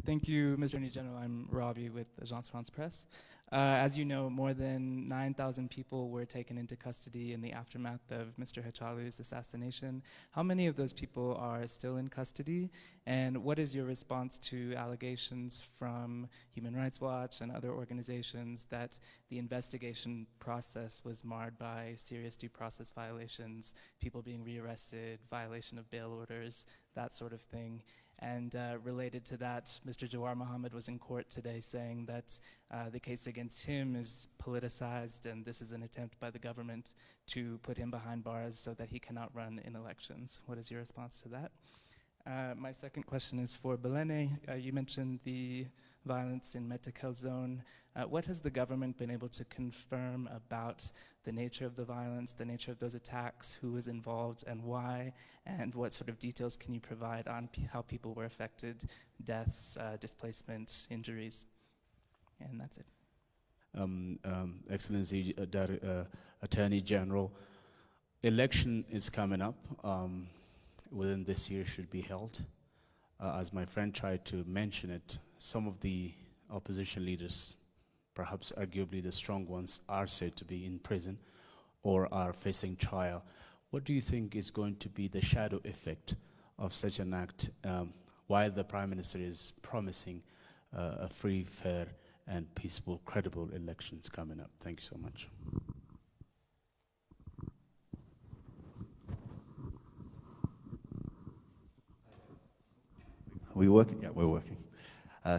Thank you, Mr. Attorney General. I'm Robbie with Agence France Presse. As you know, more than 9,000 people were taken into custody in the aftermath of Mr. Hachalu's assassination. How many of those people are still in custody? And what is your response to allegations from Human Rights Watch and other organizations that the investigation process was marred by serious due process violations, people being rearrested, violation of bail orders, that sort of thing? And related to that, Mr. Jawar Mohammed was in court today saying that the case against him is politicized and this is an attempt by the government to put him behind bars so that he cannot run in elections. What is your response to that? My second question is for Belene. You mentioned the violence in Metekel zone. What has the government been able to confirm about the nature of the violence, the nature of those attacks, who was involved and why, and what sort of details can you provide on how people were affected, deaths, displacement, injuries? And that's it. Excellency Attorney General, election is coming up. Within this year should be held. As my friend tried to mention it, some of the opposition leaders, perhaps arguably the strong ones, are said to be in prison or are facing trial. What do you think is going to be the shadow effect of such an act while the Prime Minister is promising a free, fair, and peaceful, credible elections coming up? Thank you so much. Are we working? Yeah, we're working.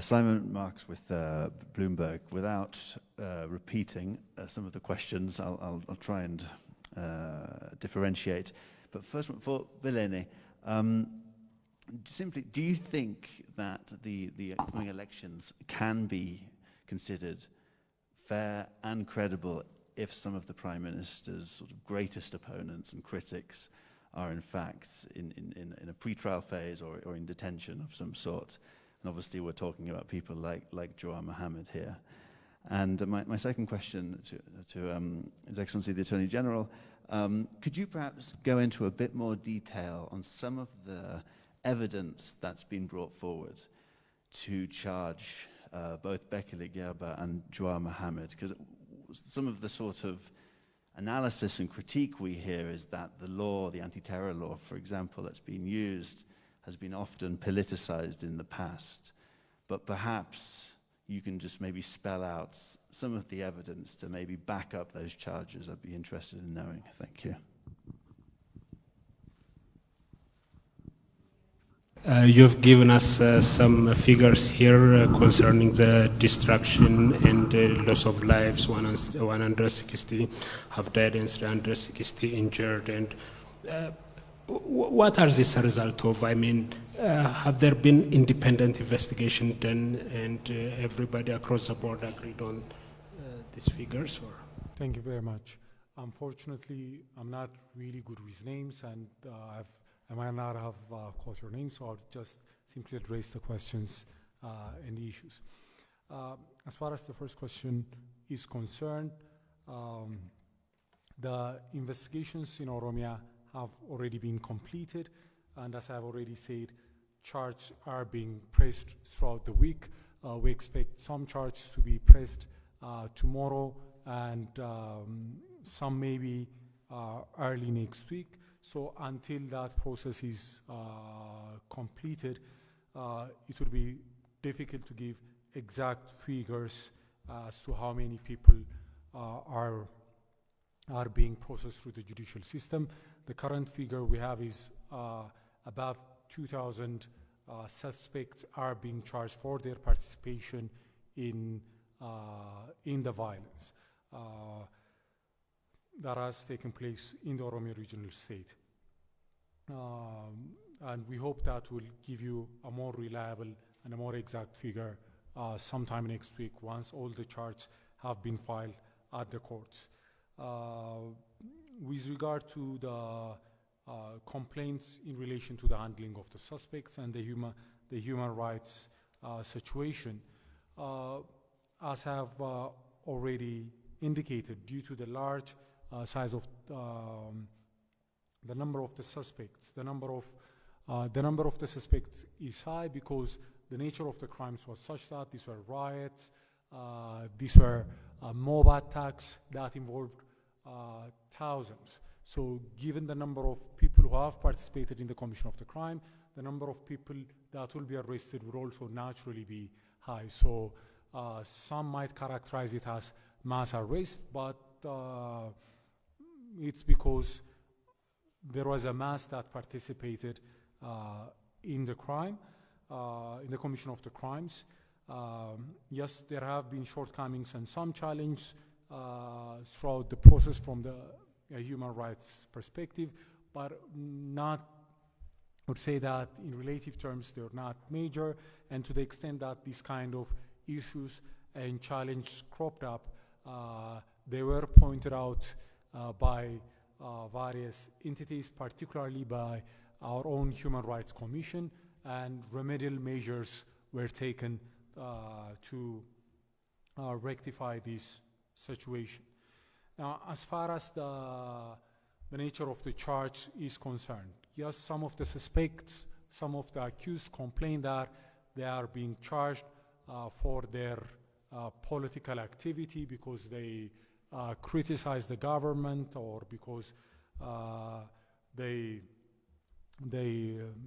Simon Marks with Bloomberg. Without repeating some of the questions, I'll try and differentiate. But first one for Belene. Simply, do you think that the upcoming elections can be considered fair and credible if some of the Prime Minister's sort of greatest opponents and critics are in fact in a pre-trial phase or in detention of some sort? And obviously we're talking about people like Jawar Mohammed here. And my second question to His Excellency the Attorney General, could you perhaps go into a bit more detail on some of the evidence that's been brought forward to charge both Bekele Gerba and Jawar Mohammed? Because some of the sort of analysis and critique we hear is that the law, the anti-terror law, for example, that's been used has been often politicized in the past. But perhaps you can just maybe spell out some of the evidence to maybe back up those charges. I'd be interested in knowing. Thank you. You've given us some figures here concerning the destruction and loss of lives. 160 have died and 360 injured. And what are these a result of? I mean, have there been independent investigation done and everybody across the board agreed on these figures? Or? Thank you very much. Unfortunately, I'm not really good with names, and I might not have caught your name, so I'll just simply address the questions and the issues. As far as the first question is concerned, the investigations in Oromia have already been completed, and as I've already said, charges are being pressed throughout the week. We expect some charges to be pressed tomorrow, and some maybe early next week. So until that process is completed, it will be difficult to give exact figures as to how many people are being processed through the judicial system. The current figure we have is about 2,000 suspects are being charged for their participation in the violence that has taken place in the Oromia regional state. And we hope that will give you a more reliable and a more exact figure sometime next week once all the charges have been filed at the courts. With regard to the complaints in relation to the handling of the suspects and the human rights situation, as I have already indicated, due to the large size of the number of the suspects, the number of the suspects is high because the nature of the crimes was such that these were riots, these were mob attacks that involved thousands. So given the number of people who have participated in the commission of the crime, the number of people that will be arrested would also naturally be high. So some might characterize it as mass arrest, but it's because there was a mass that participated in the crime, in the commission of the crimes. Yes, there have been shortcomings and some challenges throughout the process from the human rights perspective, but not, I would say that in relative terms they're not major, and to the extent that these kind of issues and challenges cropped up, they were pointed out by various entities, particularly by our own Human Rights Commission, and remedial measures were taken to rectify this situation. Now, as far as the nature of the charge is concerned, yes, some of the suspects, some of the accused complain that they are being charged for their political activity because they criticize the government, or because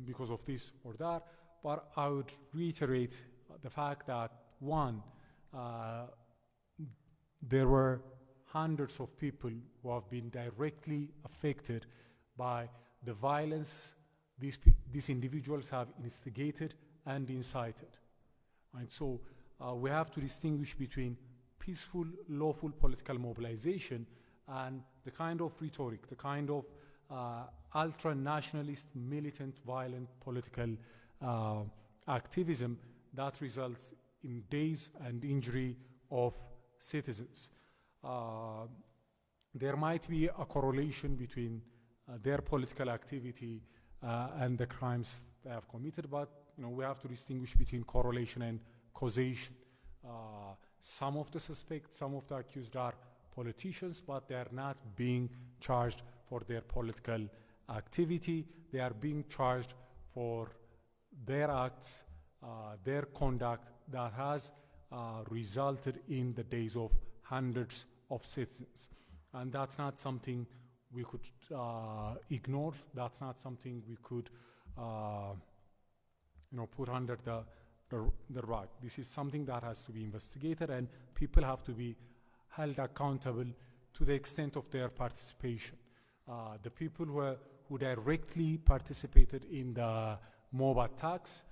because of this or that. But I would reiterate the fact that, one, there were hundreds of people who have been directly affected by the violence these individuals have instigated and incited. And so we have to distinguish between peaceful, lawful political mobilization and the kind of rhetoric, the kind of ultra-nationalist, militant, violent political activism that results in deaths and injury of citizens. There might be a correlation between their political activity and the crimes they have committed, but we have to distinguish between correlation and causation. Some of the suspects, some of the accused are politicians, but they are not being charged for their political activity. They are being charged for their acts, their conduct that has resulted in the deaths of hundreds of citizens. And that's not something we could ignore. That's not something we could put under the rug. This is something that has to be investigated, and people have to be held accountable to the extent of their participation. The people who directly participated in the mob attacks,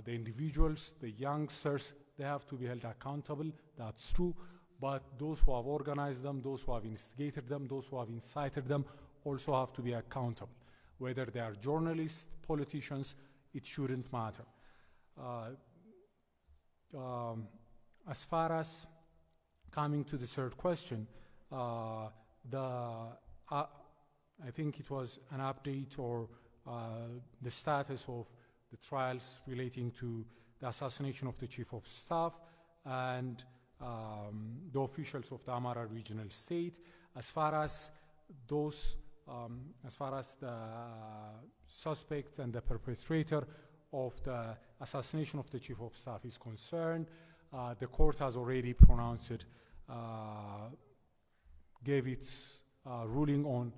the individuals, the youngsters, they have to be held accountable. That's true. But those who have organized them, those who have instigated them, those who have incited them also have to be accountable. Whether they are journalists, politicians, it shouldn't matter. As far as coming to the third question, I think it was an update or the status of the trials relating to the assassination of the Chief of Staff and the officials of the Amara Regional State. As far as those, as far as the suspect and the perpetrator of the assassination of the Chief of Staff is concerned, the court has already pronounced it, gave its ruling on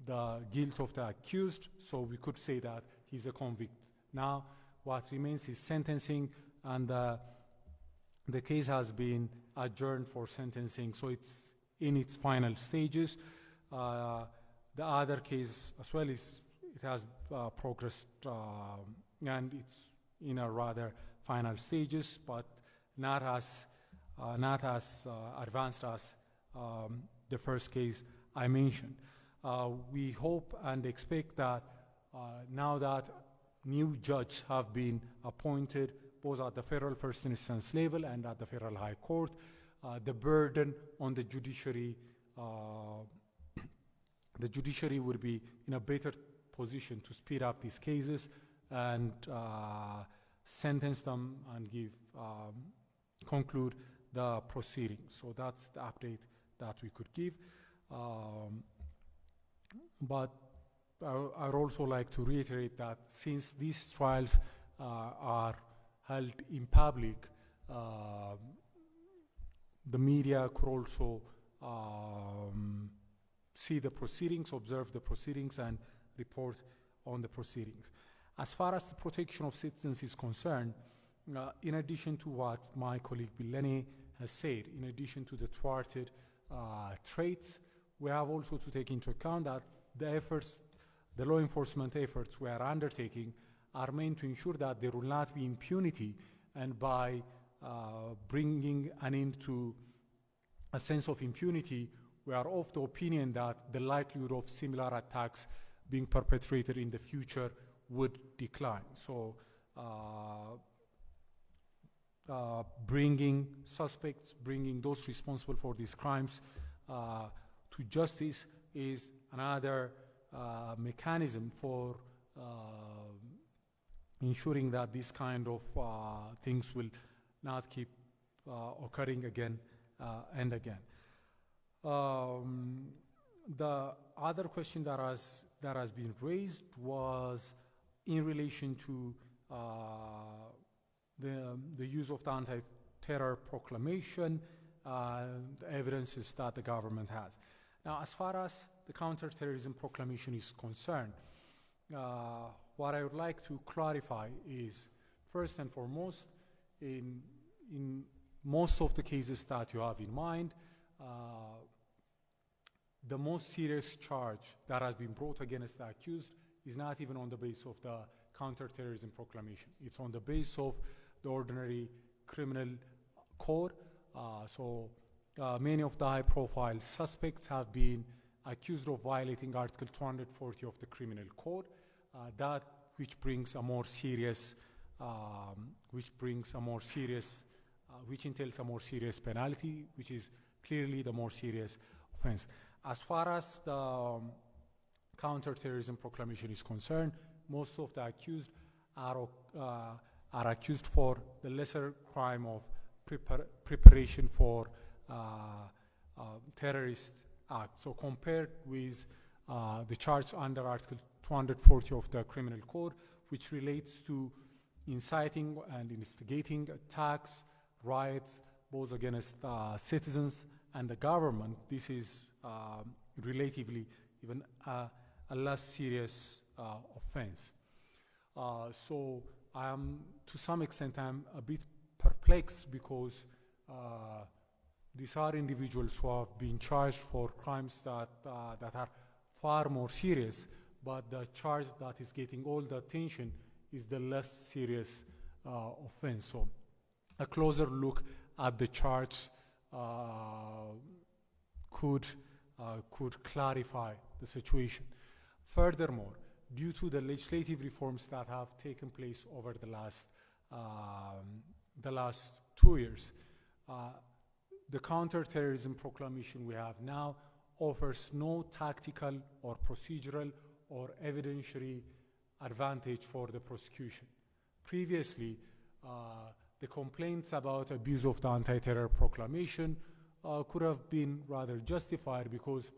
the guilt of the accused, so we could say that he's a convict. Now, what remains is sentencing, and the case has been adjourned for sentencing, so it's in its final stages. The other case as well it has progressed, and it's in a rather final stages, but not as advanced as the first case I mentioned. We hope and expect that now that new judges have been appointed both at the federal first instance level and at the federal high court, the burden on the judiciary would be in a better position to speed up these cases and sentence them and conclude the proceedings. So that's the update that we could give. But I'd also like to reiterate that since these trials are held in public, the media could also see the proceedings, observe the proceedings, and report on the proceedings. As far as the protection of citizens is concerned, in addition to what my colleague Bilene has said, in addition to the thwarted traits, we have also to take into account that the efforts, the law enforcement efforts we are undertaking are meant to ensure that there will not be impunity, and by bringing an end to a sense of impunity, we are of the opinion that the likelihood of similar attacks being perpetrated in the future would decline. So bringing suspects, bringing those responsible for these crimes to justice is another mechanism for ensuring that this kind of things will not keep occurring again and again. The other question that has been raised was in relation to the use of the anti-terror proclamation, the evidences that the government has. Now, as far as the counter-terrorism proclamation is concerned, what I would like to clarify is, first and foremost, in most of the cases that you have in mind, the most serious charge that has been brought against the accused is not even on the basis of the counter-terrorism proclamation. It's on the basis of the ordinary criminal code. So many of the high-profile suspects have been accused of violating Article 240 of the criminal code, which entails a more serious penalty, which is clearly the more serious offense. As far as the counter-terrorism proclamation is concerned, most of the accused are accused for the lesser crime of preparation for terrorist act. So compared with the charge under Article 240 of the Criminal Code, which relates to inciting and instigating attacks, riots, both against citizens and the government, this is relatively even a less serious offense. So I am, to some extent, I'm a bit perplexed because these are individuals who have been charged for crimes that are far more serious, but the charge that is getting all the attention is the less serious offense. So a closer look at the charge could clarify the situation. Furthermore, due to the legislative reforms that have taken place over the last 2 years, the counter-terrorism proclamation we have now offers no tactical or procedural or evidentiary advantage for the prosecution. Previously, the complaints about abuse of the anti-terror proclamation could have been rather justified because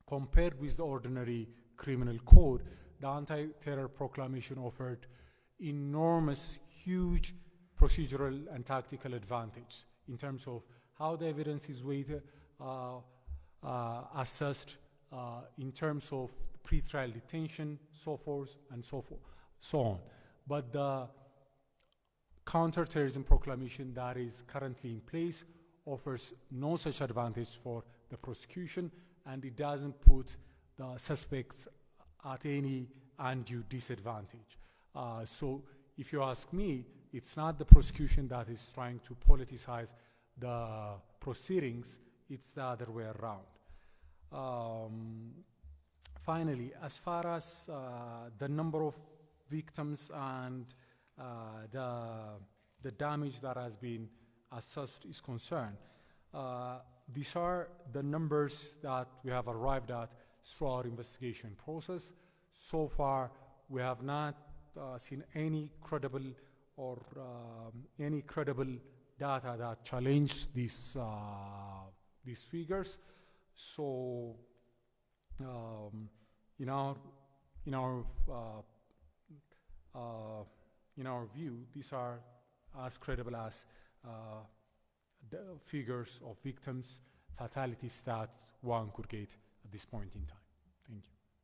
compared with the ordinary criminal code, the anti-terror proclamation offered enormous, huge procedural and tactical advantage in terms of how the evidence is weighted, assessed, in terms of pre-trial detention, so forth and so on. But the counter-terrorism proclamation that is currently in place offers no such advantage for the prosecution, and it doesn't put the suspects at any undue disadvantage. So if you ask me, it's not the prosecution that is trying to politicize the proceedings, it's the other way around. Finally, as far as the number of victims and the damage that has been assessed is concerned, these are the numbers that we have arrived at through our investigation process. So far, we have not seen any credible data that challenge these figures. So, in our view, these are as credible as the figures of victims, fatalities that one could get at this point in time. Thank you.